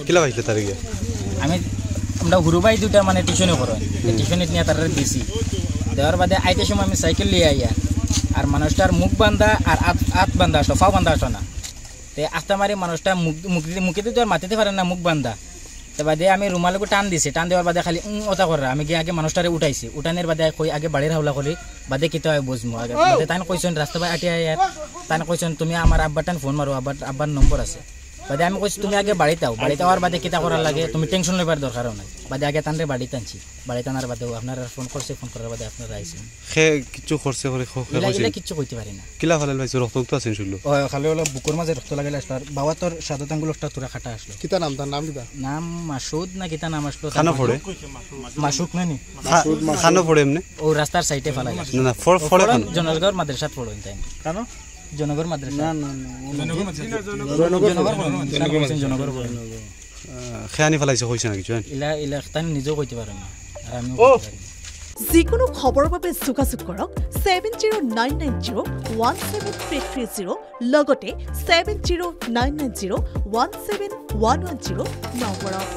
কিলা পাইলে তার গিয়ে আমরা হুরুবাই দুটা মানে টিউশনে করো টিউশনে নিয়ে তারা দিছি দেওয়ার বাদে আইতে সময় আমি সাইকেল লিয়ে আইয়া আর মানুষটার মুখ বান্ধা আর আত বান্ধা আসলো ফাও বান্ধা আসলো না তে আস্তা মারি মানুষটা মুখে তো আর মাতিতে পারে না মুখ বান্ধা তো বাদে আমি রুমালকে টান দিছি টান দেওয়ার বাদে খালি ওটা করা আমি গিয়ে আগে মানুষটারে উঠাইছি উঠানের বাদে কই আগে বাড়ির হাওলা করি বাদে কিতা হয় বুঝমু আগে বাদে তাই কইছেন রাস্তা বাই আটিয়া তাই কইছেন তুমি আমার আব্বার টান ফোন মারো আব্বার নম্বর আছে বাদে আমি কইছি তুমি আগে বাড়িতে আওয়ার বাদে কিতা করার লাগে তুমি টেনশন লইবার দরকারও নাই বাদে আগে তানরে বাড়িতে আনছি বাড়িতে আনার বাদে আপনারা ফোন করার বাদে আপনারা আইছেন খে কিছু খরচে করে এলা কিচ্ছু কইতে পারি না কিলা ফালাল ভাইছে রক্ত আছে শুনলো ও খালি হলো বুকুর মাঝে রক্ত লাগাইলে আসলো আর বাবা তোর সাদত আঙ্গুলটা তোরা খাটা আসলো কিতা নাম তার নাম কিতা নাম মাসুদ না কিতা নাম আসলো খানা পড়ে মাসুক না নি খানা পড়ে এমনি ও রাস্তার সাইডে ফালাই না না ফড়ে খানা জনগর মাদ্রাসাত পড়ুন তাই কেন জনগর মাদ্রাসা না জনগর খেয়ানি ফেলাইছে কইছে না কিছু ইলা তাই নিজেও কইতে পারে না আর আমি যিকোনো খবৰৰ বাবে যোগাযোগ কৰক 7099017330 লগতে 7099017110 নম্বৰত।